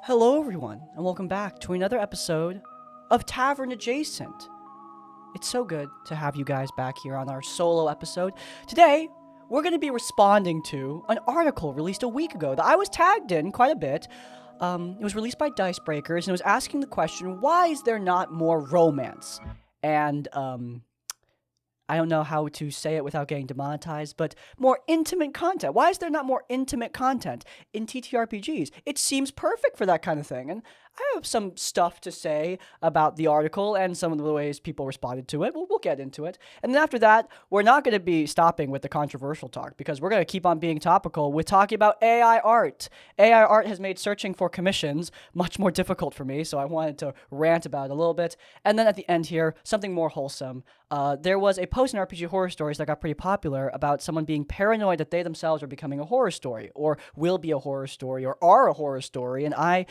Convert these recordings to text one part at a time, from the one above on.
Hello, everyone, and welcome back to another episode of Tavern Adjacent. It's so good to have you guys back here on our solo episode. Today, we're going to be responding to an article released a week ago that I was tagged in quite a bit. It was released by Dicebreakers, and it was asking the question, why is there not more romance? And, I don't know how to say it without getting demonetized, but more intimate content. Why is there not more intimate content in TTRPGs? It seems perfect for that kind of thing. And I have some stuff to say about the article and some of the ways people responded to it. We'll get into it. And then after that, we're not going to be stopping with the controversial talk because we're going to keep on being topical with talking about AI art. AI art has made searching for commissions much more difficult for me, so I wanted to rant about it a little bit. And then at the end here, something more wholesome. There was a post in RPG Horror Stories that got pretty popular about someone being paranoid that they themselves are becoming a horror story, or will be a horror story, or are a horror story, and I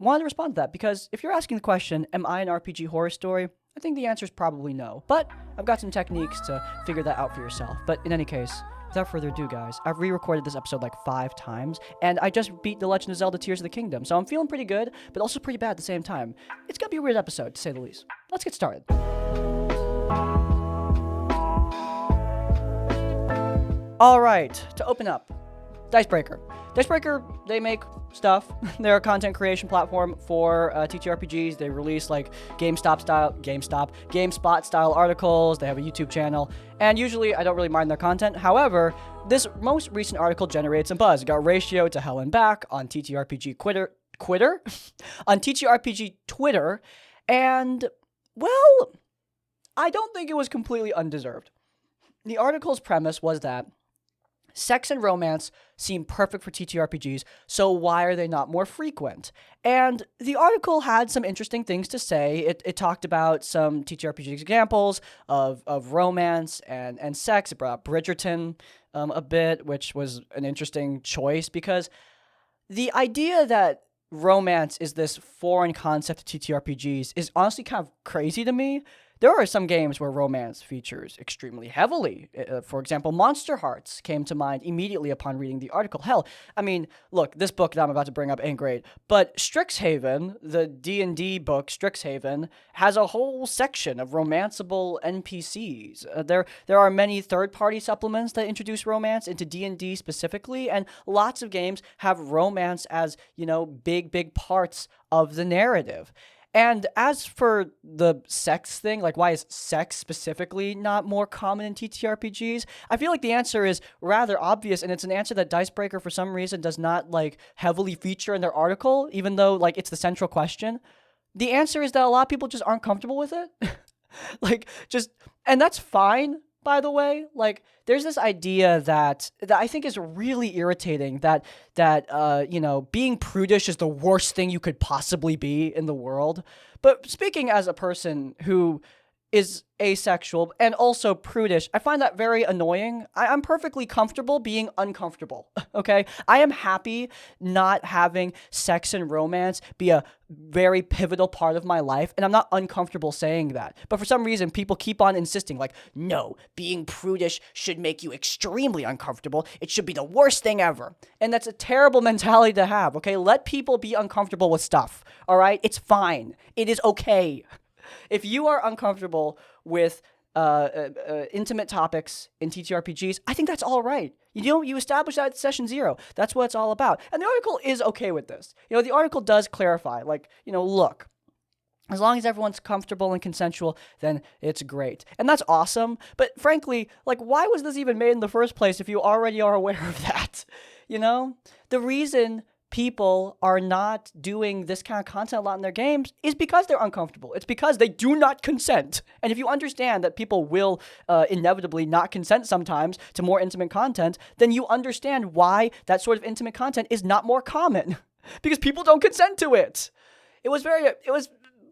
wanted to respond to that, because if you're asking the question, am I an RPG horror story? I think the answer is probably no, but I've got some techniques to figure that out for yourself. But in any case, without further ado, guys, I've re-recorded this episode like 5 times, and I just beat The Legend of Zelda Tears of the Kingdom, so I'm feeling pretty good, but also pretty bad at the same time. It's gonna be a weird episode, to say the least. Let's get started. Alright, to open up, Dicebreaker. Dicebreaker, they make stuff. They're a content creation platform for TTRPGs. They release like GameSpot style articles. They have a YouTube channel. And usually I don't really mind their content. However, this most recent article generated some buzz. It got ratioed to hell and back on TTRPG Quitter? On TTRPG Twitter. And, well, I don't think it was completely undeserved. The article's premise was that sex and romance seem perfect for TTRPGs, so why are they not more frequent? And the article had some interesting things to say. It talked about some TTRPG examples of romance and sex. It brought up Bridgerton a bit, which was an interesting choice, because the idea that romance is this foreign concept to TTRPGs is honestly kind of crazy to me. There are some games where romance features extremely heavily. For example, Monster Hearts came to mind immediately upon reading the article. Hell, I mean, look, this book that I'm about to bring up ain't great, but Strixhaven, the D&D book Strixhaven, has a whole section of romanceable NPCs. There are many third-party supplements that introduce romance into D&D specifically, and lots of games have romance as, big parts of the narrative. And as for the sex thing, like why is sex specifically not more common in TTRPGs? I feel like the answer is rather obvious, and it's an answer that Dicebreaker for some reason does not heavily feature in their article, even though it's the central question. The answer is that a lot of people just aren't comfortable with it. And that's fine. By the way, there's this idea that I think is really irritating, that being prudish is the worst thing you could possibly be in the world. But speaking as a person who is asexual and also prudish, I find that very annoying. I'm perfectly comfortable being uncomfortable, okay? I am happy not having sex and romance be a very pivotal part of my life, and I'm not uncomfortable saying that. But for some reason, people keep on insisting, no, being prudish should make you extremely uncomfortable. It should be the worst thing ever. And that's a terrible mentality to have, okay? Let people be uncomfortable with stuff, all right? It's fine. It is okay. If you are uncomfortable with intimate topics in TTRPGs, I think that's all right. You establish that at session 0. That's what it's all about. And the article is okay with this. The article does clarify, look, as long as everyone's comfortable and consensual, then it's great. And that's awesome. But frankly, why was this even made in the first place if you already are aware of that? The reason people are not doing this kind of content a lot in their games is because they're uncomfortable. It's because they do not consent. And if you understand that people will inevitably not consent sometimes to more intimate content, then you understand why that sort of intimate content is not more common. Because people don't consent to it. It was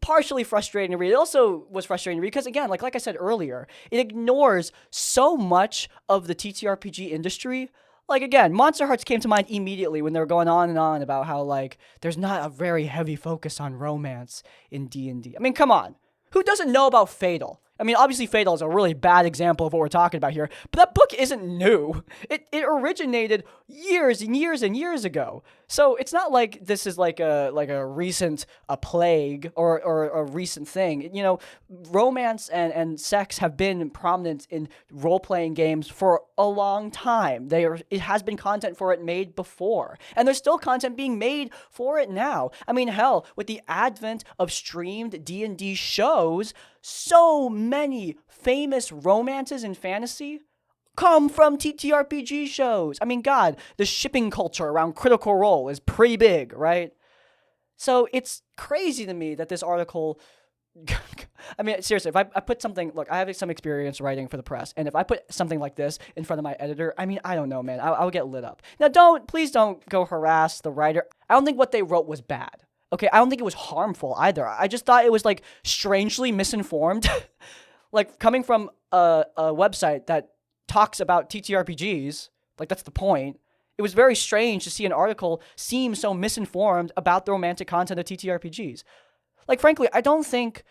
partially frustrating to read. It also was frustrating to read because, again, like I said earlier, it ignores so much of the TTRPG industry. Again, Monster Hearts came to mind immediately when they were going on and on about how, there's not a very heavy focus on romance in D&D. I mean, come on. Who doesn't know about Fatal? I mean, obviously Fatal is a really bad example of what we're talking about here, but that book isn't new. It originated years and years and years ago. So it's not like this is like a recent plague or a recent thing. You know, romance and sex have been prominent in role-playing games for a long time. It has been content for it made before, and there's still content being made for it now. I mean, hell, with the advent of streamed D&D shows, so many famous romances in fantasy come from TTRPG shows. I mean, God, the shipping culture around Critical Role is pretty big, right? So it's crazy to me that this article... I mean, seriously, if I put something... Look, I have some experience writing for the press, and if I put something like this in front of my editor, I mean, I don't know, man. I'll get lit up. Now, please don't go harass the writer. I don't think what they wrote was bad. Okay, I don't think it was harmful either. I just thought it was, like, strangely misinformed. Like, coming from a website that talks about TTRPGs, like, that's the point. It was very strange to see an article seem so misinformed about the romantic content of TTRPGs. Like, frankly, I don't think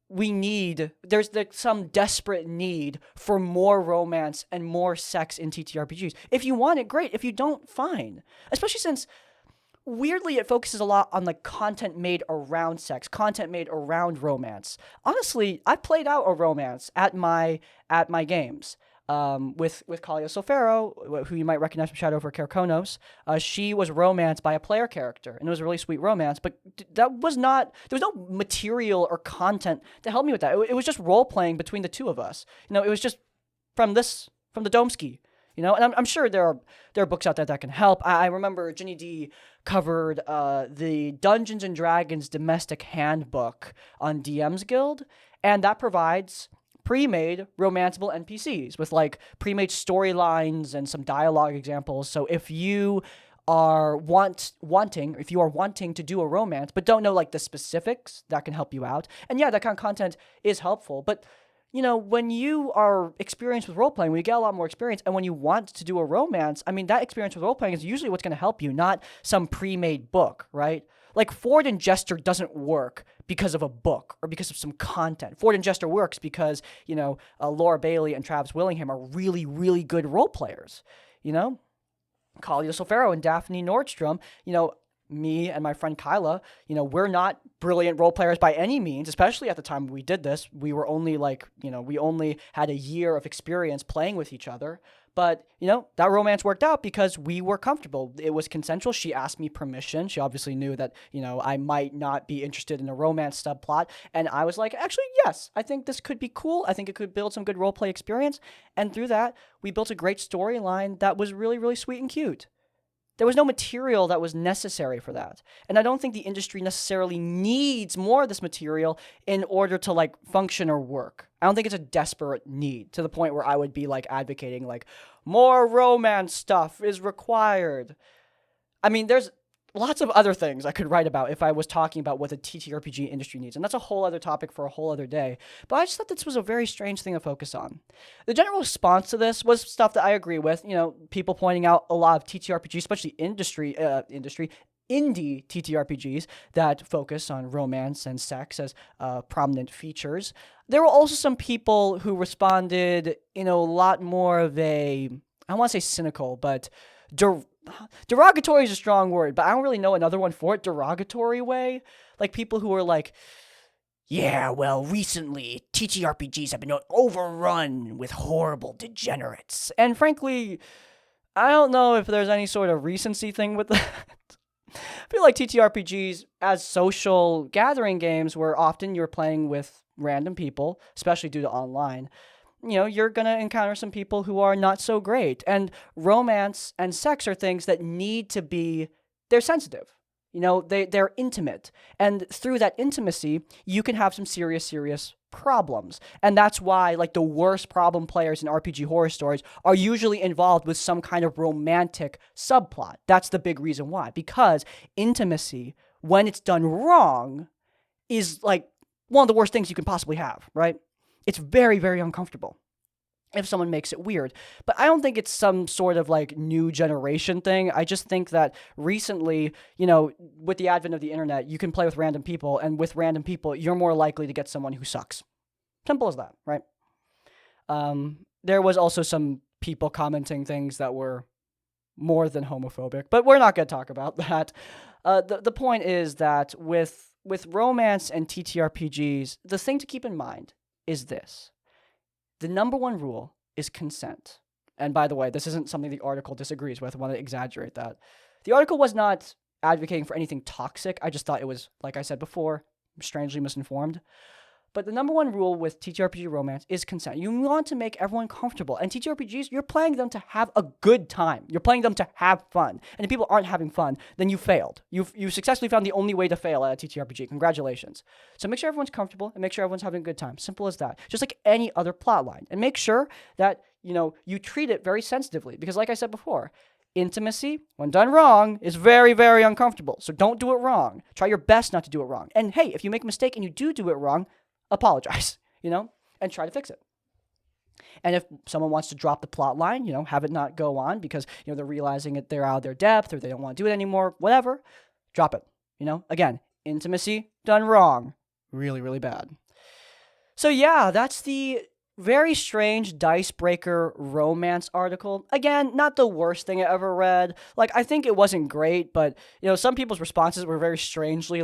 there's some desperate need for more romance and more sex in TTRPGs. If you want it, great. If you don't, fine. Especially since... weirdly, it focuses a lot on the content made around sex, content made around romance. Honestly, I played out a romance at my games with Kalia Solfero, who you might recognize from Shadow over Carconos. She was romanced by a player character, and it was a really sweet romance. But there was no material or content to help me with that. It was just role playing between the two of us. You know, it was just from the Domsky. You know, and I'm sure there are books out there that can help. I remember Ginny D covered the Dungeons and Dragons Domestic Handbook on DM's Guild, and that provides pre-made romanceable NPCs with like pre-made storylines and some dialogue examples. So if you are wanting to do a romance but don't know like the specifics, that can help you out. And yeah, that kind of content is helpful, but you know, when you are experienced with role-playing, when you get a lot more experience, and when you want to do a romance, I mean, that experience with role-playing is usually what's going to help you, not some pre-made book, right? Like, Ford and Jester doesn't work because of a book or because of some content. Ford and Jester works because, you know, Laura Bailey and Travis Willingham are really, really good role-players, you know? Kalia Solfero and Daphne Nordstrom, you know, me and my friend Kyla, you know, we're not brilliant role players by any means, especially at the time we did this. We were only like, you know, we only had a year of experience playing with each other. But, you know, that romance worked out because we were comfortable. It was consensual. She asked me permission. She obviously knew that, you know, I might not be interested in a romance subplot. And I was like, actually, yes, I think this could be cool. I think it could build some good roleplay experience. And through that, we built a great storyline that was really, really sweet and cute. There was no material that was necessary for that. And I don't think the industry necessarily needs more of this material in order to, like, function or work. I don't think it's a desperate need to the point where I would be, like, advocating, like, more romance stuff is required. I mean, there's lots of other things I could write about if I was talking about what the TTRPG industry needs. And that's a whole other topic for a whole other day. But I just thought this was a very strange thing to focus on. The general response to this was stuff that I agree with. You know, people pointing out a lot of TTRPGs, especially indie TTRPGs that focus on romance and sex as prominent features. There were also some people who responded in a lot more of a, I don't want to say cynical, but derogatory is a strong word, but I don't really know another one for it. Derogatory way. Like people who are like, yeah, well, recently TTRPGs have been overrun with horrible degenerates. And frankly, I don't know if there's any sort of recency thing with that. I feel like TTRPGs as social gathering games where often you're playing with random people, especially due to online, you know, you're going to encounter some people who are not so great. And romance and sex are things that need to be, they're sensitive. You know, they're intimate. And through that intimacy, you can have some serious problems. And that's why, like, the worst problem players in RPG horror stories are usually involved with some kind of romantic subplot. That's the big reason why. Because intimacy, when it's done wrong, is, like, one of the worst things you can possibly have, right? It's very, very uncomfortable if someone makes it weird. But I don't think it's some sort of like new generation thing. I just think that recently, you know, with the advent of the internet, you can play with random people, and with random people, you're more likely to get someone who sucks. Simple as that, right? There was also some people commenting things that were more than homophobic, but we're not going to talk about that. The point is that with romance and TTRPGs, the thing to keep in mind is this. The number one rule is consent. And by the way, this isn't something the article disagrees with. I want to exaggerate that. The article was not advocating for anything toxic. I just thought it was, like I said before, strangely misinformed. But the number one rule with TTRPG romance is consent. You want to make everyone comfortable. And TTRPGs, you're playing them to have a good time. You're playing them to have fun. And if people aren't having fun, then you failed. You've successfully found the only way to fail at a TTRPG. Congratulations. So make sure everyone's comfortable and make sure everyone's having a good time. Simple as that. Just like any other plot line. And make sure that, you treat it very sensitively. Because like I said before, intimacy, when done wrong, is very, very uncomfortable. So don't do it wrong. Try your best not to do it wrong. And hey, if you make a mistake and you do it wrong, apologize, and try to fix it. And if someone wants to drop the plot line, have it not go on because, they're realizing that they're out of their depth or they don't want to do it anymore, whatever, drop it. Again, intimacy done wrong, really, really bad. So yeah, that's the very strange Dicebreaker romance article. Again, not the worst thing I ever read. I think it wasn't great, but, some people's responses were very strangely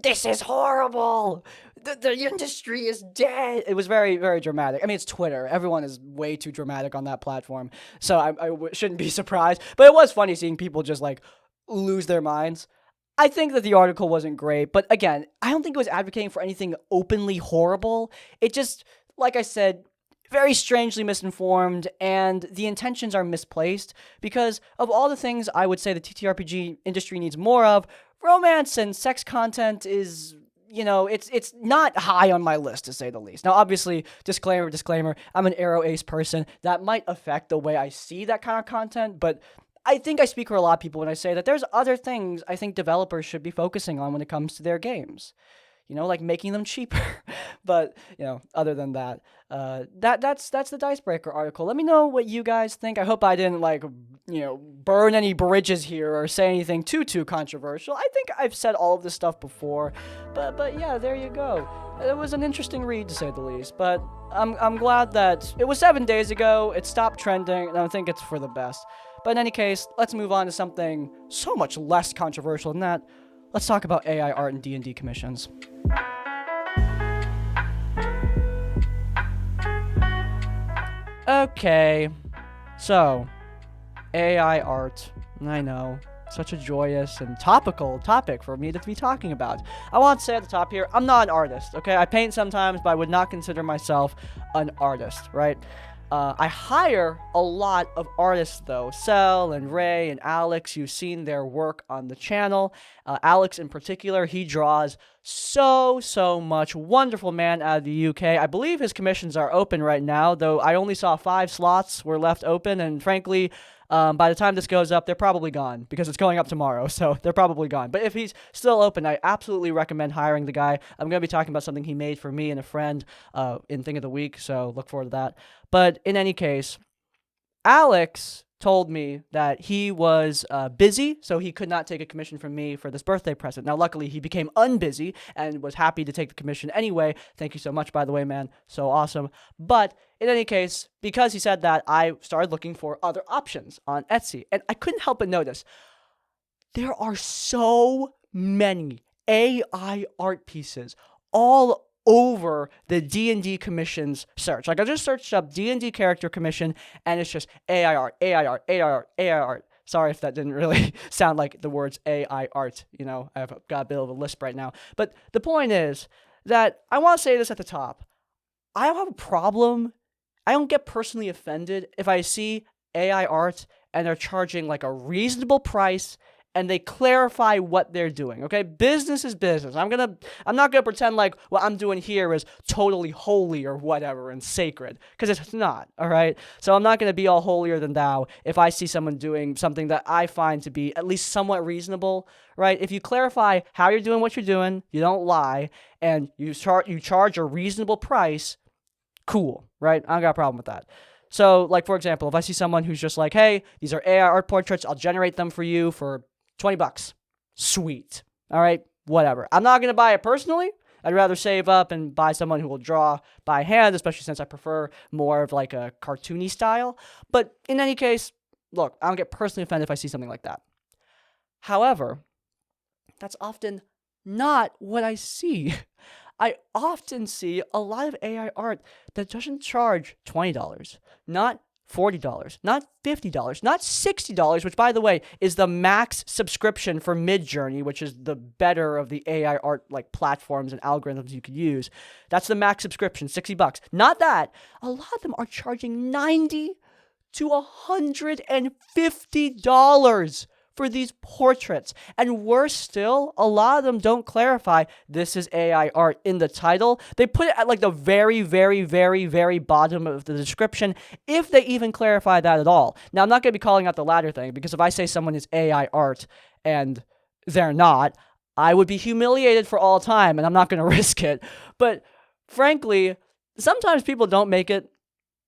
this is horrible. The industry is dead. It was very, very dramatic. I mean, it's Twitter. Everyone is way too dramatic on that platform. So I shouldn't be surprised. But it was funny seeing people just lose their minds. I think that the article wasn't great. But again, I don't think it was advocating for anything openly horrible. It just, like I said, very strangely misinformed, and the intentions are misplaced because of all the things I would say the TTRPG industry needs more of, romance and sex content is, it's not high on my list, to say the least. Now, obviously, disclaimer, I'm an Arrow Ace person. That might affect the way I see that kind of content, but I think I speak for a lot of people when I say that there's other things I think developers should be focusing on when it comes to their games. Like making them cheaper. But, other than that, that's the Dicebreaker article. Let me know what you guys think. I hope I didn't, burn any bridges here or say anything too controversial. I think I've said all of this stuff before. But yeah, there you go. It was an interesting read, to say the least. But I'm glad that it was 7 days ago. It stopped trending, and I think it's for the best. But in any case, let's move on to something so much less controversial than that. Let's talk about AI art and D&D commissions. Okay, so AI art, I know, such a joyous and topical topic for me to be talking about. I want to say at the top here, I'm not an artist, okay? I paint sometimes, but I would not consider myself an artist, right? I hire a lot of artists, though. Sel and Ray and Alex, you've seen their work on the channel. Alex in particular, he draws so much. Wonderful man out of the UK. I believe his commissions are open right now, though I only saw 5 slots were left open, and frankly, by the time this goes up, they're probably gone because it's going up tomorrow, so they're probably gone. But if he's still open, I absolutely recommend hiring the guy. I'm going to be talking about something he made for me and a friend in Thing of the Week, so look forward to that. But in any case, Alex told me that he was busy, so he could not take a commission from me for this birthday present. Now, luckily, he became unbusy and was happy to take the commission anyway. Thank you so much, by the way, man. So awesome. But in any case, because he said that, I started looking for other options on Etsy. And I couldn't help but notice there are so many AI art pieces all over the D&D commissions search. I just searched up D&D character commission, and it's just AI art, AI art, AI art, AI art. Sorry if that didn't really sound like the words AI art. I've got a bit of a lisp right now. But the point is that I want to say this at the top. I don't have a problem. I don't get personally offended if I see AI art and they're charging a reasonable price and they clarify what they're doing, okay? Business is business. I'm not gonna pretend like what I'm doing here is totally holy or whatever and sacred, because it's not, all right? So I'm not gonna be all holier than thou if I see someone doing something that I find to be at least somewhat reasonable, right? If you clarify how you're doing what you're doing, you don't lie, and you charge a reasonable price, cool, right? I don't got a problem with that. So, for example, if I see someone who's just like, hey, these are AI art portraits, I'll generate them for you for $20. Sweet. All right, whatever. I'm not going to buy it personally, I'd rather save up and buy someone who will draw by hand, especially since I prefer more of like a cartoony style. But in any case, look, I don't get personally offended if I see something like that. However, that's often not what I see. I often see a lot of AI art that doesn't charge $20, not $40, not $50, not $60, which, by the way, is the max subscription for Midjourney, which is the better of the AI art like platforms and algorithms you could use. That's the max subscription, $60. Not that. A lot of them are charging $90 to $150 for these portraits. And worse still, a lot of them don't clarify this is AI art in the title. They put it at like the very, very, very, very bottom of the description, if they even clarify that at all. Now, I'm not going to be calling out the latter thing, because if I say someone is AI art and they're not, I would be humiliated for all time, and I'm not going to risk it. But frankly, sometimes people don't make it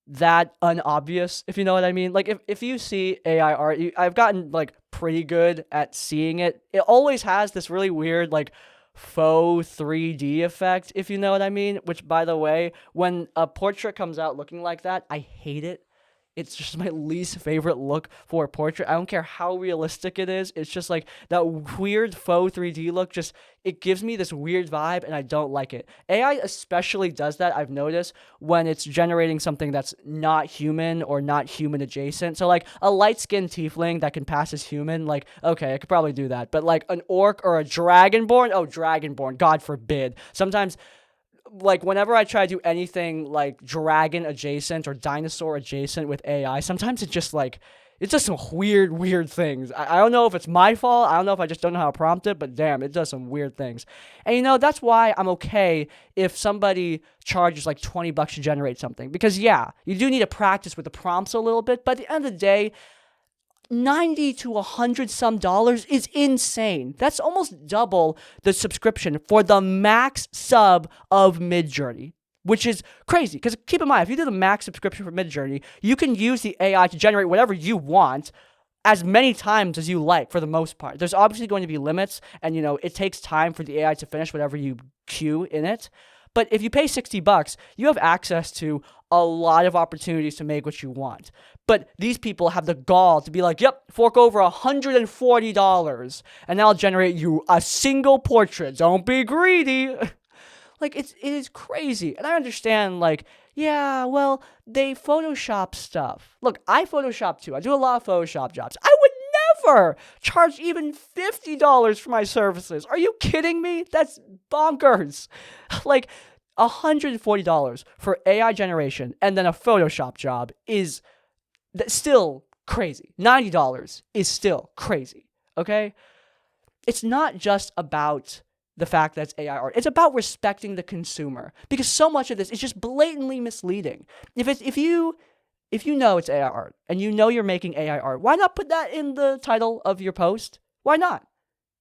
that unobvious, if you know what I mean. Like, if you see AI art, I've gotten like pretty good at seeing it. It always has this really weird like faux 3D effect, if you know what I mean, which, by the way, when a portrait comes out looking like that, I hate it. It's just my least favorite look for a portrait. I don't care how realistic it is. It's just like that weird faux 3D look. Just, it gives me this weird vibe, and I don't like it. AI especially does that, I've noticed, when it's generating something that's not human or not human adjacent. So like a light-skinned tiefling that can pass as human, like, okay, I could probably do that. But like an orc or a dragonborn, oh, dragonborn, God forbid. Sometimes, like, whenever I try to do anything like dragon adjacent or dinosaur adjacent with AI, sometimes it just like, it's just some weird things. I don't know if it's my fault. I don't know if I just don't know how to prompt it, but damn, it does some weird things. And you know, that's why I'm okay if somebody charges like $20 to generate something. Because yeah, you do need to practice with the prompts a little bit, but at the end of the day, $90 to $100 some is insane. That's almost double the subscription for the max sub of Midjourney, which is crazy. Because keep in mind, if you do the max subscription for Midjourney, you can use the AI to generate whatever you want as many times as you like, for the most part. There's obviously going to be limits, and you know, it takes time for the AI to finish whatever you queue in it. But if you pay $60, you have access to a lot of opportunities to make what you want. But these people have the gall to be like, yep, fork over $140, and that'll generate you a single portrait. Don't be greedy. Like, it is crazy. And I understand, like, yeah, well, they Photoshop stuff. Look, I Photoshop too. I do a lot of Photoshop jobs. I would never charge even $50 for my services. Are you kidding me? That's bonkers. Like, $140 for AI generation and then a Photoshop job is still crazy. $90 is still crazy, okay? It's not just about the fact that it's AI art. It's about respecting the consumer, because so much of this is just blatantly misleading. If you know it's AI art and you know you're making AI art, why not put that in the title of your post? Why not?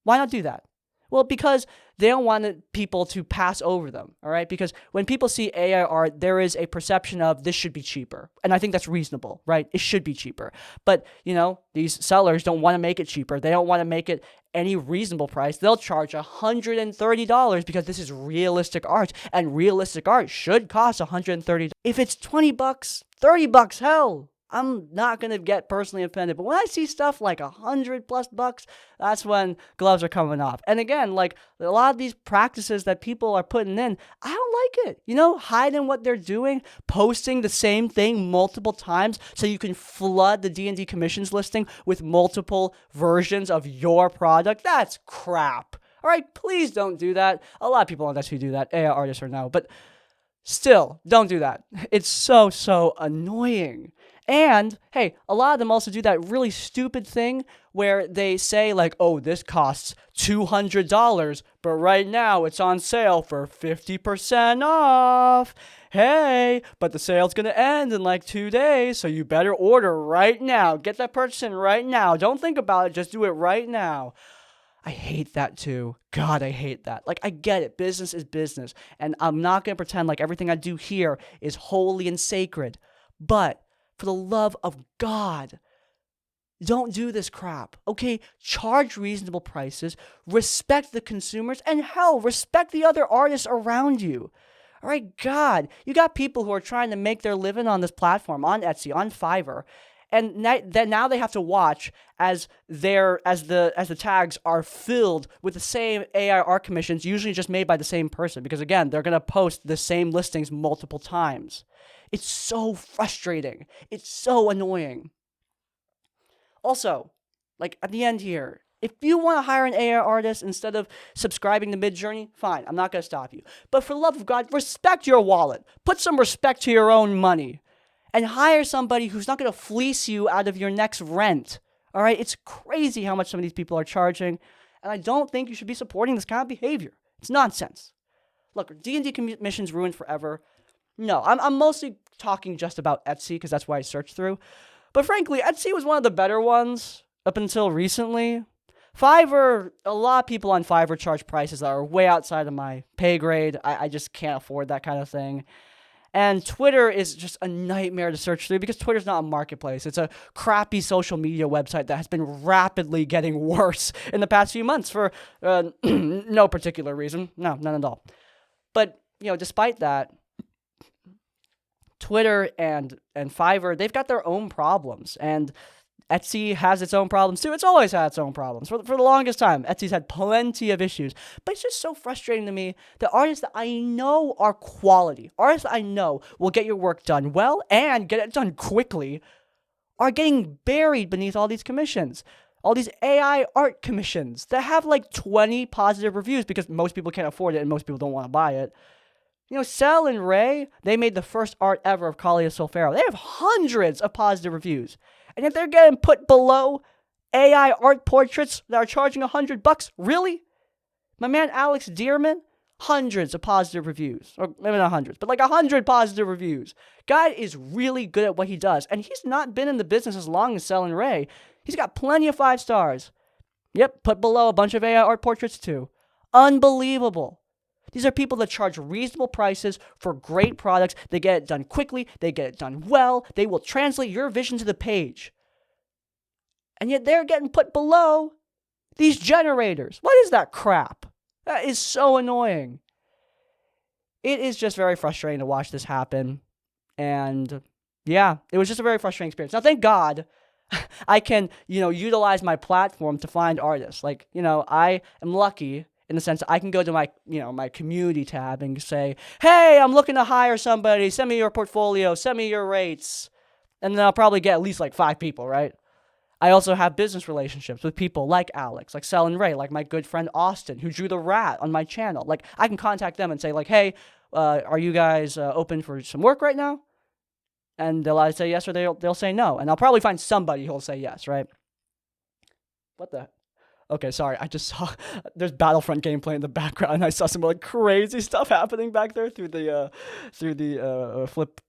Why not do that? Well, because they don't want people to pass over them, all right? Because when people see AI art, there is a perception of this should be cheaper. And I think that's reasonable, right? It should be cheaper. But, you know, these sellers don't want to make it cheaper. They don't want to make it any reasonable price. They'll charge $130 because this is realistic art, and realistic art should cost $130. If it's $20, $30, hell, I'm not going to get personally offended. But when I see stuff like $100+ that's when gloves are coming off. And again, like a lot of these practices that people are putting in, I don't like it. You know, hiding what they're doing, posting the same thing multiple times so you can flood the D&D commissions listing with multiple versions of your product. That's crap. All right, please don't do that. A lot of people on this who do that, AI artists or no, but still, don't do that. It's so annoying. And, hey, a lot of them also do that really stupid thing where they say, like, oh, this costs $200, but right now it's on sale for 50% off. Hey, but the sale's going to end in like 2 days, so you better order right now. Get that purchase in right now. Don't think about it. Just do it right now. I hate that too. God, I hate that. Like, I get it. Business is business. And I'm not going to pretend like everything I do here is holy and sacred. But for the love of God, Don't do this crap, okay? Charge reasonable prices, respect the consumers, and hell, respect the other artists around you. All right, God, you got people who are trying to make their living on this platform, on Etsy, on Fiverr, and now they have to watch as the tags are filled with the same AI art commissions, usually just made by the same person, because again, they're gonna post the same listings multiple times. It's so frustrating. It's so annoying. Also, like at the end here, if you want to hire an AI artist instead of subscribing to Midjourney, fine, I'm not going to stop you. But for the love of God, respect your wallet. Put some respect to your own money. And hire somebody who's not going to fleece you out of your next rent. All right? It's crazy how much some of these people are charging. And I don't think you should be supporting this kind of behavior. It's nonsense. Look, D&D commissions ruined forever. No, I'm mostly talking just about Etsy because that's why I searched through. But frankly, Etsy was one of the better ones up until recently. Fiverr, a lot of people on Fiverr charge prices that are way outside of my pay grade. I just can't afford that kind of thing. And Twitter is just a nightmare to search through because Twitter's not a marketplace. It's a crappy social media website that has been rapidly getting worse in the past few months for no particular reason. No, none at all. But, despite that, Twitter and Fiverr, they've got their own problems. And Etsy has its own problems too. It's always had its own problems. For the longest time, Etsy's had plenty of issues. But it's just so frustrating to me that artists that I know are quality, artists that I know will get your work done well and get it done quickly, are getting buried beneath all these commissions. All these AI art commissions that have like 20 positive reviews because most people can't afford it and most people don't want to buy it. Sel and Ray, they made the first art ever of Kalia Solfero. They have hundreds of positive reviews. And yet they're getting put below AI art portraits that are charging $100. Really? My man Alex Dearman, hundreds of positive reviews. Or maybe not hundreds, but like 100 positive reviews. Guy is really good at what he does. And he's not been in the business as long as Sel and Ray. He's got plenty of 5 stars. Yep, put below a bunch of AI art portraits too. Unbelievable. These are people that charge reasonable prices for great products. They get it done quickly. They get it done well. They will translate your vision to the page. And yet they're getting put below these generators. What is that crap? That is so annoying. It is just very frustrating to watch this happen. And yeah, it was just a very frustrating experience. Now, thank God I can, utilize my platform to find artists. Like, I am lucky in the sense that I can go to my, my community tab and say, hey, I'm looking to hire somebody. Send me your portfolio. Send me your rates. And then I'll probably get at least like 5 people, right? I also have business relationships with people like Alex, like Sel and Ray, like my good friend Austin, who drew the rat on my channel. Like, I can contact them and say, like, hey, are you guys open for some work right now? And they'll either say yes or they'll say no. And I'll probably find somebody who'll say yes, right? What the... Okay, sorry, I just saw there's Battlefront gameplay in the background, and I saw some like crazy stuff happening back there through the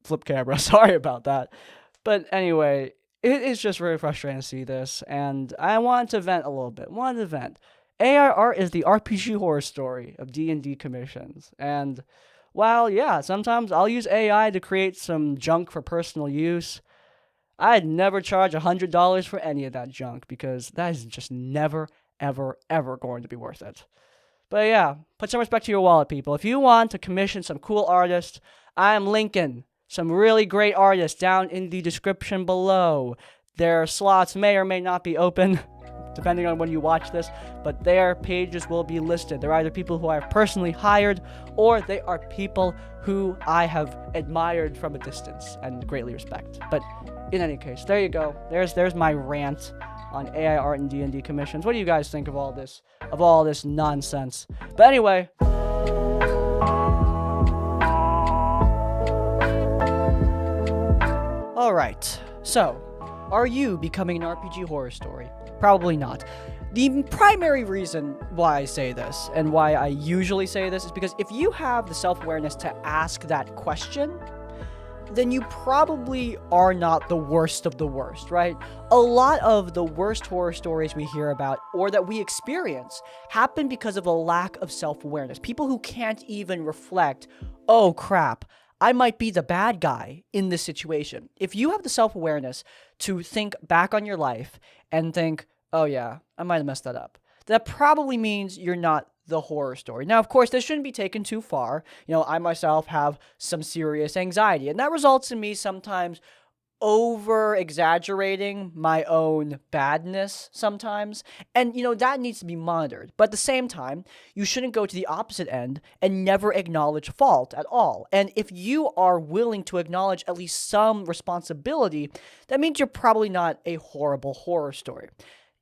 flip camera. Sorry about that. But anyway, it is just very frustrating to see this, and I wanted to vent a little bit. AI art is the RPG horror story of D&D commissions. And while, yeah, sometimes I'll use AI to create some junk for personal use, I'd never charge $100 for any of that junk because that is just never, ever going to be worth it. But yeah, put some respect to your wallet, people. If you want to commission some cool artists, I am linking some really great artists down in the description below. Their slots may or may not be open, depending on when you watch this, but their pages will be listed. They're either people who I have personally hired, or they are people who I have admired from a distance and greatly respect. But in any case, there you go. There's my rant on AI art and D&D commissions. What do you guys think of all this nonsense? But anyway, all right. So, are you becoming an RPG horror story? Probably not. The primary reason why I say this, and why I usually say this, is because if you have the self-awareness to ask that question, then you probably are not the worst of the worst, right? A lot of the worst horror stories we hear about, or that we experience, happen because of a lack of self-awareness. People who can't even reflect, oh crap, I might be the bad guy in this situation. If you have the self-awareness to think back on your life and think, oh yeah, I might have messed that up, that probably means you're not the horror story. Now, of course, this shouldn't be taken too far. I myself have some serious anxiety, and that results in me sometimes over exaggerating my own badness sometimes. And, that needs to be monitored. But at the same time, you shouldn't go to the opposite end and never acknowledge fault at all. And if you are willing to acknowledge at least some responsibility, that means you're probably not a horrible horror story.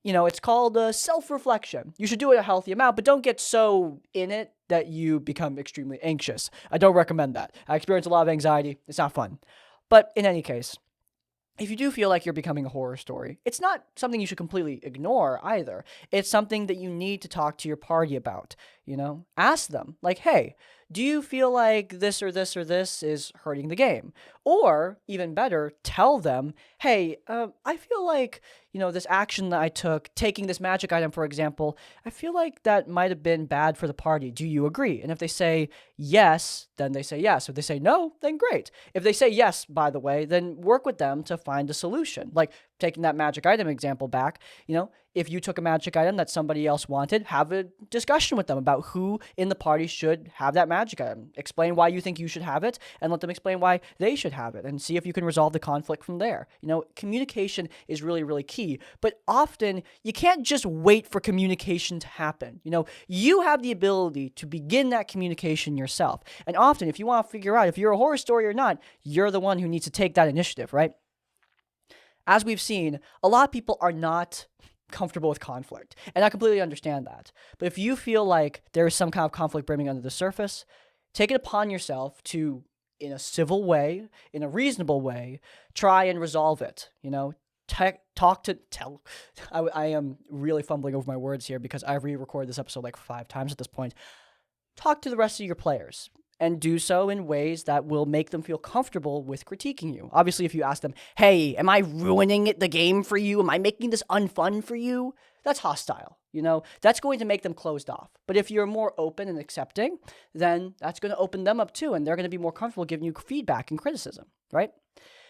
It's called self-reflection. You should do it a healthy amount, but don't get so in it that you become extremely anxious. I don't recommend that. I experience a lot of anxiety. It's not fun. But in any case, if you do feel like you're becoming a horror story, it's not something you should completely ignore either. It's something that you need to talk to your party about, Ask them, like, hey, do you feel like this or this or this is hurting the game? Or, even better, tell them, hey, I feel like, this action that I took, taking this magic item, for example, I feel like that might have been bad for the party. Do you agree? And if they say yes, then they say yes. If they say no, then great. If they say yes, by the way, then work with them to find a solution. Like, taking that magic item example back, if you took a magic item that somebody else wanted, have a discussion with them about who in the party should have that magic item. Explain why you think you should have it, and let them explain why they should have it, and see if you can resolve the conflict from there. Communication is really, really key, but often you can't just wait for communication to happen. You have the ability to begin that communication yourself, and often if you want to figure out if you're a horror story or not, you're the one who needs to take that initiative, right? As we've seen, a lot of people are not comfortable with conflict, and I completely understand that. But if you feel like there is some kind of conflict brimming under the surface, take it upon yourself to, in a civil way, in a reasonable way, try and resolve it. I am really fumbling over my words here because I've re-recorded this episode like 5 times at this point. Talk to the rest of your players, and do so in ways that will make them feel comfortable with critiquing you. Obviously, if you ask them, hey, am I ruining the game for you? Am I making this unfun for you? That's hostile, That's going to make them closed off. But if you're more open and accepting, then that's going to open them up too, and they're going to be more comfortable giving you feedback and criticism, right?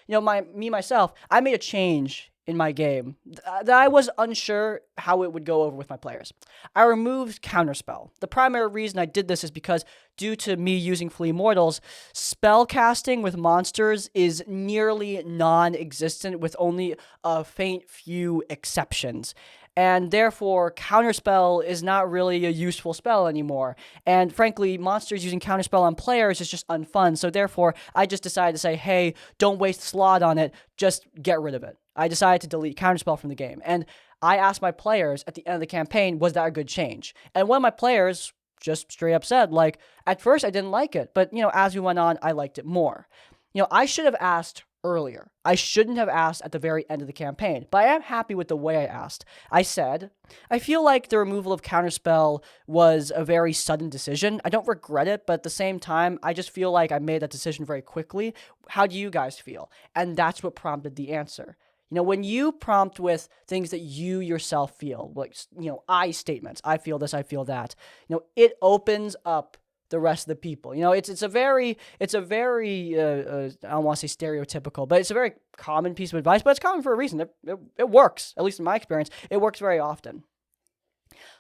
Myself, I made a change in my game that I was unsure how it would go over with my players. I removed Counterspell. The primary reason I did this is because due to me using Flea Mortals, spell casting with monsters is nearly non-existent with only a faint few exceptions. And therefore, Counterspell is not really a useful spell anymore. And frankly, monsters using Counterspell on players is just unfun. So therefore, I just decided to say, hey, don't waste slot on it, just get rid of it. I decided to delete Counterspell from the game. And I asked my players at the end of the campaign, was that a good change? And one of my players just straight up said, like, at first I didn't like it, but, as we went on, I liked it more. I should have asked earlier. I shouldn't have asked at the very end of the campaign, but I am happy with the way I asked. I said, I feel like the removal of Counterspell was a very sudden decision. I don't regret it, but at the same time, I just feel like I made that decision very quickly. How do you guys feel? And that's what prompted the answer. When you prompt with things that you yourself feel, like, I statements, I feel this, I feel that, it opens up the rest of the people. It's a very I don't want to say stereotypical, but it's a very common piece of advice, but it's common for a reason. It works, at least in my experience. It works very often.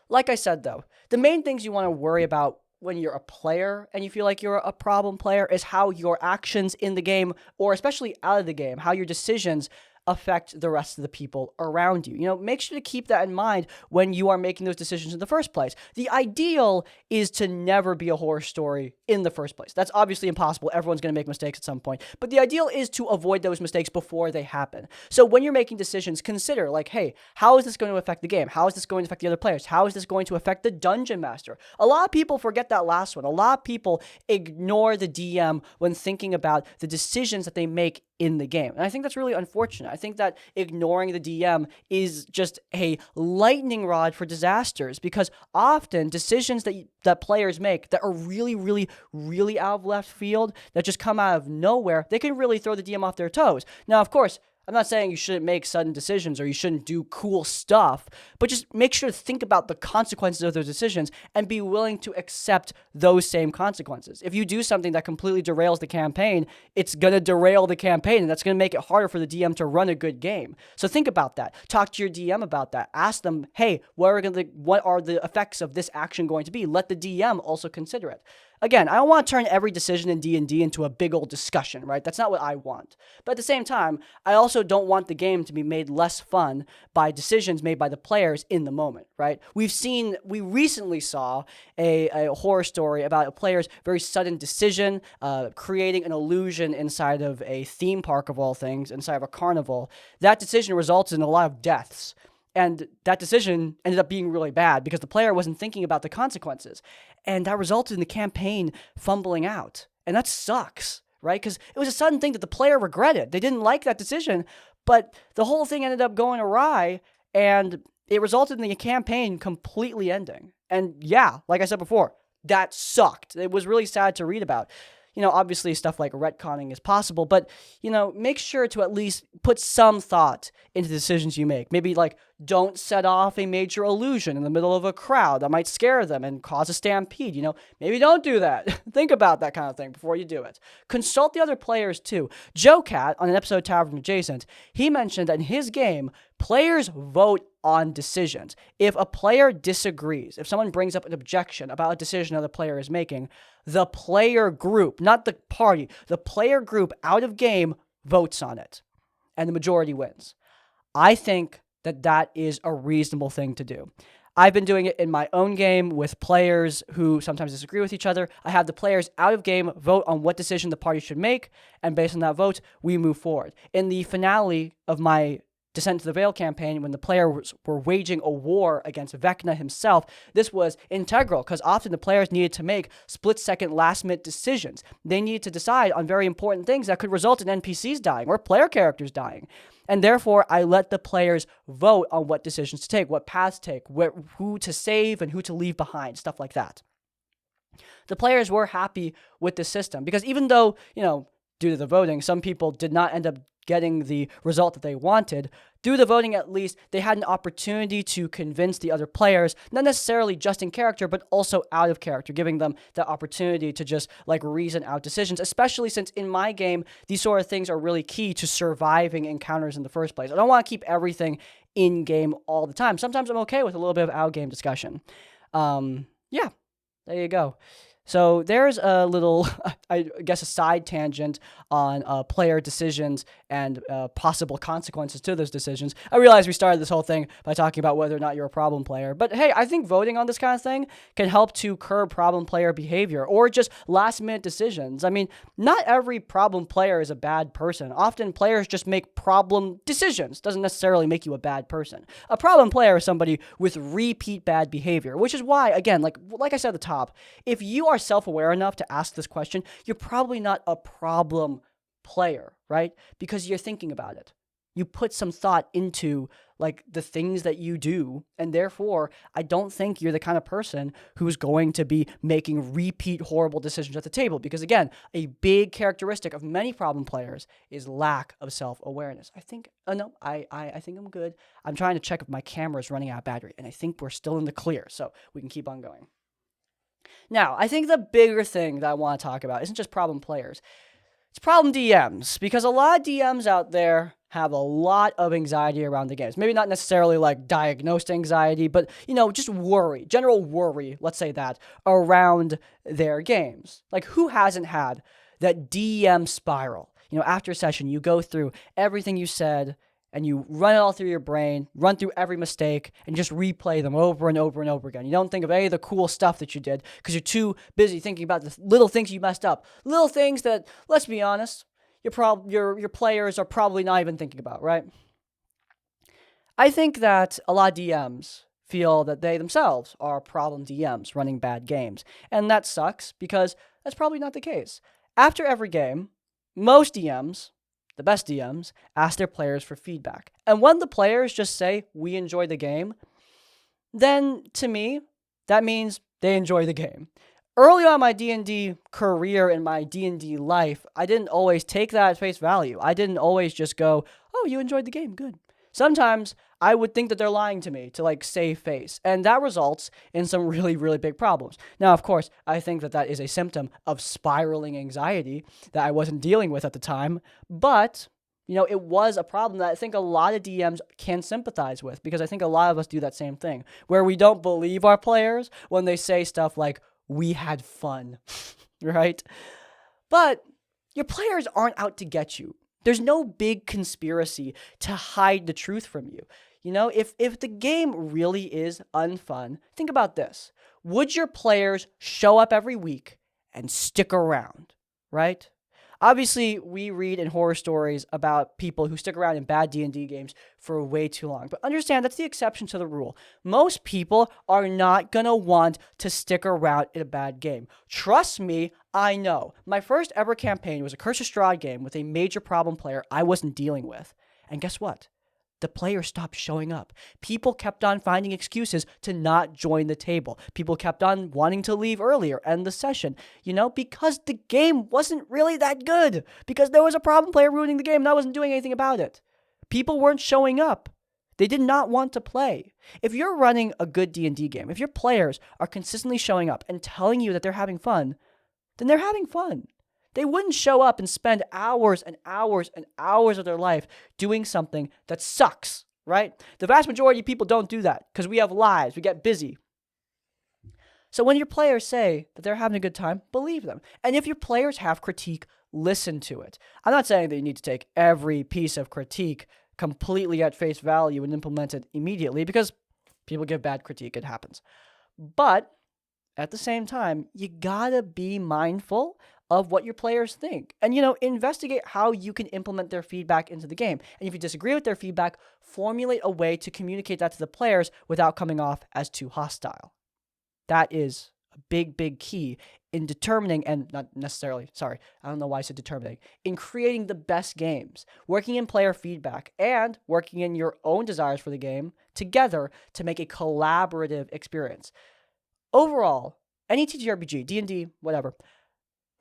Like I said, though, the main things you want to worry about when you're a player and you feel like you're a problem player is how your actions in the game, or especially out of the game, how your decisions affect the rest of the people around you. Make sure to keep that in mind when you are making those decisions in the first place. The ideal is to never be a horror story in the first place. That's obviously impossible. Everyone's going to make mistakes at some point. But the ideal is to avoid those mistakes before they happen. So when you're making decisions, consider, like, hey, how is this going to affect the game? How is this going to affect the other players? How is this going to affect the dungeon master? A lot of people forget that last one. A lot of people ignore the DM when thinking about the decisions that they make in the game. And I think that's really unfortunate. I think that ignoring the DM is just a lightning rod for disasters, because often decisions that players make that are really, really, really out of left field, that just come out of nowhere, they can really throw the DM off their toes. Now, of course, I'm not saying you shouldn't make sudden decisions or you shouldn't do cool stuff, but just make sure to think about the consequences of those decisions and be willing to accept those same consequences. If you do something that completely derails the campaign, it's going to derail the campaign, and that's going to make it harder for the DM to run a good game. So think about that. Talk to your DM about that. Ask them, hey, what are the effects of this action going to be? Let the DM also consider it. Again, I don't want to turn every decision in D&D into a big old discussion, right? That's not what I want. But at the same time, I also don't want the game to be made less fun by decisions made by the players in the moment, right? We recently saw a horror story about a player's very sudden decision, creating an illusion inside of a theme park of all things, inside of a carnival. That decision resulted in a lot of deaths. And that decision ended up being really bad because the player wasn't thinking about the consequences. And that resulted in the campaign fumbling out. And that sucks, right? Because it was a sudden thing that the player regretted. They didn't like that decision, but the whole thing ended up going awry, and it resulted in the campaign completely ending. And yeah, like I said before, that sucked. It was really sad to read about. Obviously stuff like retconning is possible, but, make sure to at least put some thought into the decisions you make. Maybe don't set off a major illusion in the middle of a crowd that might scare them and cause a stampede. Maybe don't do that. Think about that kind of thing before you do it. Consult the other players too. Joe Cat, on an episode of Tavern Adjacent, he mentioned that in his game, players vote on decisions. If a player disagrees, if someone brings up an objection about a decision another player is making, the player group, not the party, the player group out of game votes on it, and the majority wins. I think that is a reasonable thing to do. I've been doing it in my own game with players who sometimes disagree with each other. I have the players out of game vote on what decision the party should make, and based on that vote, we move forward. In the finale of my Descent to the Veil campaign, when the players were waging a war against Vecna himself, this was integral because often the players needed to make split-second, last-minute decisions. They needed to decide on very important things that could result in NPCs dying or player characters dying. And therefore, I let the players vote on what decisions to take, what paths to take, who to save and who to leave behind, stuff like that. The players were happy with the system because even though, due to the voting, some people did not end up getting the result that they wanted, through the voting at least, they had an opportunity to convince the other players, not necessarily just in character, but also out of character, giving them the opportunity to just reason out decisions, especially since in my game, these sort of things are really key to surviving encounters in the first place. I don't want to keep everything in-game all the time. Sometimes I'm okay with a little bit of out-game discussion. Yeah, there you go. So there's a little, I guess, a side tangent on player decisions and possible consequences to those decisions. I realize we started this whole thing by talking about whether or not you're a problem player. But hey, I think voting on this kind of thing can help to curb problem player behavior or just last-minute decisions. I mean, not every problem player is a bad person. Often players just make problem decisions. Doesn't necessarily make you a bad person. A problem player is somebody with repeat bad behavior, which is why, again, like I said at the top, if you are self-aware enough to ask this question, you're probably not a problem player, right? Because you're thinking about it. You put some thought into the things that you do, and therefore I don't think you're the kind of person who's going to be making repeat horrible decisions at the table, because again, a big characteristic of many problem players is lack of self-awareness. I think I think I'm good. I'm trying to check if my camera is running out of battery, and I think we're still in the clear, so we can keep on going. Now, I think the bigger thing that I want to talk about isn't just problem players. It's problem DMs, because a lot of DMs out there have a lot of anxiety around the games. Maybe not necessarily diagnosed anxiety, but, just worry, general worry, let's say that, around their games. Who hasn't had that DM spiral? After a session, you go through everything you said, and you run it all through your brain, run through every mistake, and just replay them over and over and over again. You don't think of any of the cool stuff that you did because you're too busy thinking about the little things you messed up. Little things that, let's be honest, your players are probably not even thinking about, right? I think that a lot of DMs feel that they themselves are problem DMs running bad games. And that sucks because that's probably not the case. After every game, most DMs, the best DMs, ask their players for feedback. And when the players just say, we enjoy the game, then to me, that means they enjoy the game. early on in my D&D career and my D&D life, I didn't always take that at face value. I didn't always just go, oh, you enjoyed the game, good. Sometimes I would think that they're lying to me to like save face, and that results in some really, really big problems. Now, of course, I think that that is a symptom of spiraling anxiety that I wasn't dealing with at the time, but it was a problem that I think a lot of DMs can sympathize with, because I think a lot of us do that same thing, where we don't believe our players when they say stuff like, we had fun, right? But your players aren't out to get you. There's no big conspiracy to hide the truth from you. If the game really is unfun, think about this. Would your players show up every week and stick around, right? Obviously, we read in horror stories about people who stick around in bad D&D games for way too long. But understand, that's the exception to the rule. Most people are not going to want to stick around in a bad game. Trust me, I know. My first ever campaign was a Curse of Strahd game with a major problem player I wasn't dealing with. And guess what? The players stopped showing up. People kept on finding excuses to not join the table. People kept on wanting to leave earlier, end the session, because the game wasn't really that good. Because there was a problem player ruining the game and I wasn't doing anything about it. People weren't showing up. They did not want to play. If you're running a good D&D game, if your players are consistently showing up and telling you that they're having fun, then they're having fun. They wouldn't show up and spend hours and hours and hours of their life doing something that sucks, right? The vast majority of people don't do that because we have lives, we get busy. So when your players say that they're having a good time, believe them. And if your players have critique, listen to it. I'm not saying that you need to take every piece of critique completely at face value and implement it immediately, because people give bad critique, it happens. But at the same time, you gotta be mindful of what your players think. And, investigate how you can implement their feedback into the game. And if you disagree with their feedback, formulate a way to communicate that to the players without coming off as too hostile. That is a big, big key in determining, and not necessarily, I don't know why I said determining, in creating the best games, working in player feedback, and working in your own desires for the game together to make a collaborative experience. Overall, any TTRPG, D&D, whatever,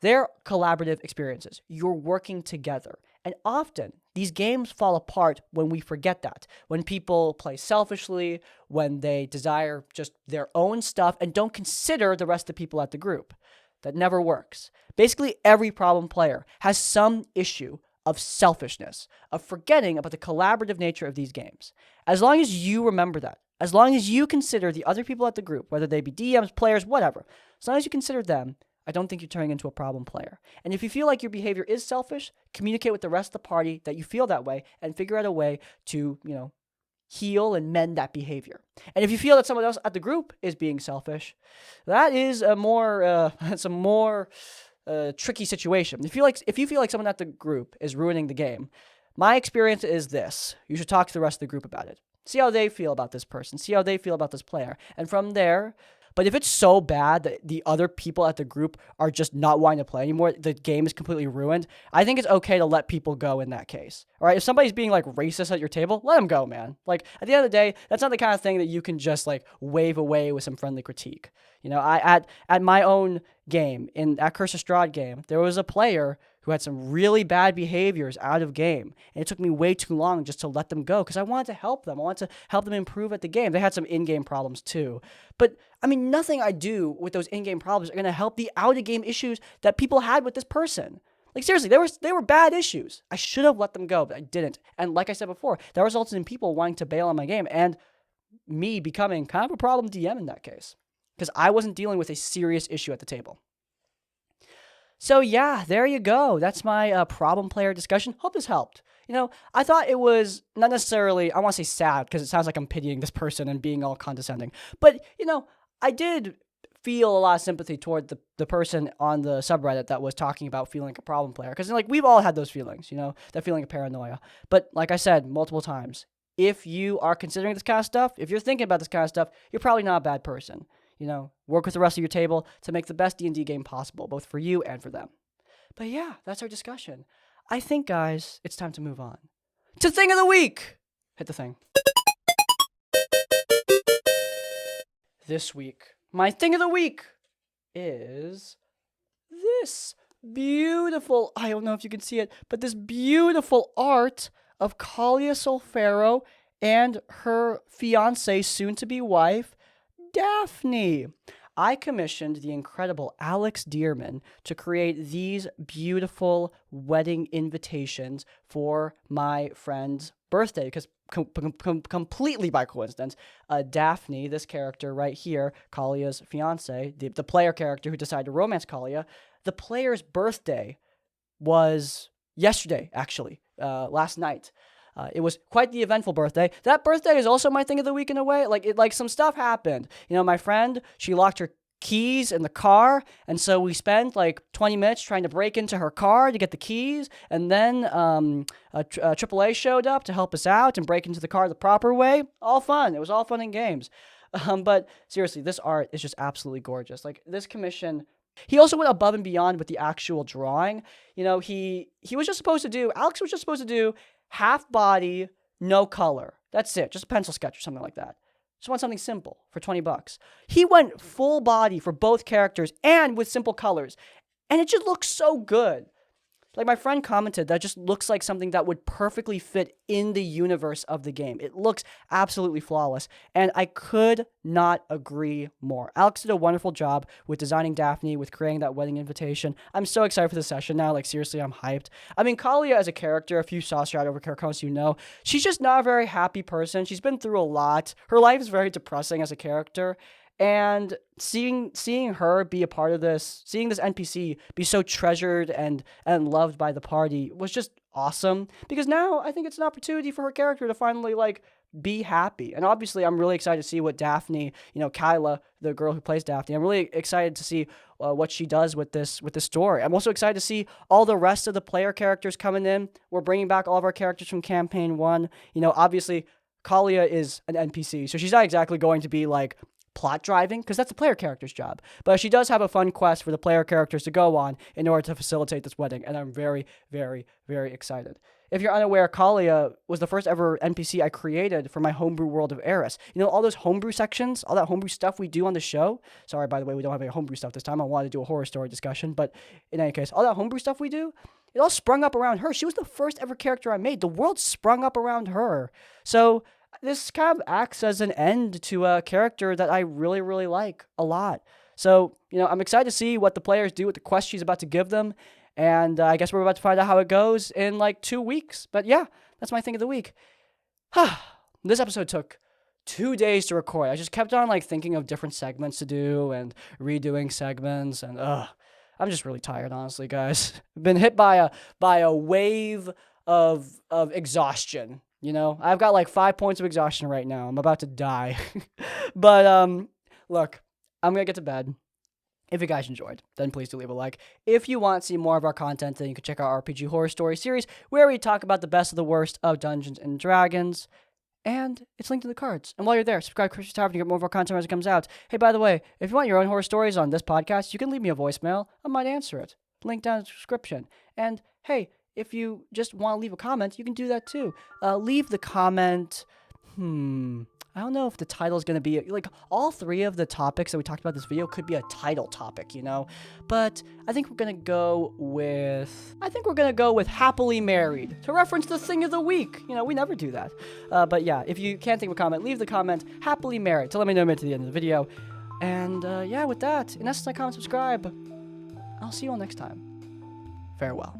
they're collaborative experiences. You're working together. And often, these games fall apart when we forget that. When people play selfishly, when they desire just their own stuff and don't consider the rest of the people at the group. That never works. Basically, every problem player has some issue of selfishness, of forgetting about the collaborative nature of these games. As long as you remember that, as long as you consider the other people at the group, whether they be DMs, players, whatever, as long as you consider them, I don't think you're turning into a problem player. And if you feel like your behavior is selfish, communicate with the rest of the party that you feel that way and figure out a way to, heal and mend that behavior. And if you feel that someone else at the group is being selfish, that is a more tricky situation. If you feel like someone at the group is ruining the game, my experience is this: you should talk to the rest of the group about it. See how they feel about this person. See how they feel about this player. And from there. But if it's so bad that the other people at the group are just not wanting to play anymore, the game is completely ruined, I think it's okay to let people go in that case. All right, if somebody's being like racist at your table, let them go, man. Like at the end of the day, that's not the kind of thing that you can just like wave away with some friendly critique. At my own game, in that Curse of Strahd game, there was a player who had some really bad behaviors out of game. And it took me way too long just to let them go because I wanted to help them. I wanted to help them improve at the game. They had some in-game problems too. But, nothing I do with those in-game problems are going to help the out-of-game issues that people had with this person. Like, seriously, they were bad issues. I should have let them go, but I didn't. And like I said before, that resulted in people wanting to bail on my game and me becoming kind of a problem DM in that case because I wasn't dealing with a serious issue at the table. So yeah, there you go. That's my problem player discussion. Hope this helped. I thought it was not necessarily, I want to say sad because it sounds like I'm pitying this person and being all condescending. But, I did feel a lot of sympathy toward the person on the subreddit that was talking about feeling like a problem player. Because, we've all had those feelings, that feeling of paranoia. But like I said multiple times, if you are considering this kind of stuff, if you're thinking about this kind of stuff, you're probably not a bad person. Work with the rest of your table to make the best D&D game possible, both for you and for them. But yeah, that's our discussion. I think, guys, it's time to move on to Thing of the Week. Hit the thing. This week, my Thing of the Week is this beautiful, I don't know if you can see it, but this beautiful art of Kalia Solfero and her fiance, soon-to-be wife, Daphne. I commissioned the incredible Alex Dearman to create these beautiful wedding invitations for my friend's birthday, because completely by coincidence, Daphne, this character right here, Kalia's fiance, the player character who decided to romance Kalia, the player's birthday was yesterday, actually, last night. It was quite the eventful birthday. That birthday is also my thing of the week in a way. Like some stuff happened. You know, my friend, she locked her keys in the car, and so we spent like 20 minutes trying to break into her car to get the keys, and then AAA showed up to help us out and break into the car the proper way. All fun. It was all fun and games. But seriously, this art is just absolutely gorgeous. Like, this commission... He also went above and beyond with the actual drawing. You know, he was just supposed to do... Alex was just supposed to do half body, no color. That's it. Just a pencil sketch or something like that. Just want something simple for $20. He went full body for both characters and with simple colors. And it just looks so good. Like, my friend commented, that just looks like something that would perfectly fit in the universe of the game. It looks absolutely flawless, and I could not agree more. Alex did a wonderful job with designing Daphne, with creating that wedding invitation. I'm so excited for the session now. Like, seriously, I'm hyped. I mean, Kalia as a character, if you saw Stride Over Carcos, you know, she's just not a very happy person. She's been through a lot. Her life is very depressing as a character. And seeing her be a part of this, seeing this NPC be so treasured and loved by the party was just awesome. Because now I think it's an opportunity for her character to finally, like, be happy. And obviously, I'm really excited to see what Daphne, you know, Kyla, the girl who plays Daphne, I'm really excited to see what she does with this story. I'm also excited to see all the rest of the player characters coming in. We're bringing back all of our characters from Campaign 1. You know, obviously, Kalia is an NPC, so she's not exactly going to be, like, plot driving, because that's the player character's job. But she does have a fun quest for the player characters to go on in order to facilitate this wedding, and I'm very, very, very excited. If you're unaware, Kalia was the first ever NPC I created for my homebrew world of Eris. You know, all those homebrew sections, all that homebrew stuff we do on the show. Sorry, by the way, we don't have any homebrew stuff this time. I wanted to do a horror story discussion, but in any case, all that homebrew stuff we do, it all sprung up around her. She was the first ever character I made. The world sprung up around her. So this kind of acts as an end to a character that I really, really like a lot. So, you know, I'm excited to see what the players do with the quest she's about to give them. And I guess we're about to find out how it goes in like 2 weeks. But yeah, that's my thing of the week. This episode took 2 days to record. I just kept on like thinking of different segments to do and redoing segments. And I'm just really tired, honestly, guys. I've been hit by a wave of exhaustion. You know, I've got like 5 points of exhaustion right now. I'm about to die. But, look, I'm going to get to bed. If you guys enjoyed, then please do leave a like. If you want to see more of our content, then you can check out our RPG Horror Story series, where we talk about the best of the worst of Dungeons & Dragons. And it's linked in the cards. And while you're there, subscribe to Kryssalian Tavern to get more of our content as it comes out. Hey, by the way, if you want your own horror stories on this podcast, you can leave me a voicemail. I might answer it. Link down in the description. And, hey, if you just want to leave a comment, you can do that too. Leave the comment, I don't know if the title is going to be, like, all 3 of the topics that we talked about in this video could be a title topic, you know? But I think we're going to go with, happily married, to reference the thing of the week. You know, we never do that. But yeah, if you can't think of a comment, leave the comment, happily married, to let me know at the end of the video. And yeah, with that, in essence, like, comment, subscribe. I'll see you all next time. Farewell.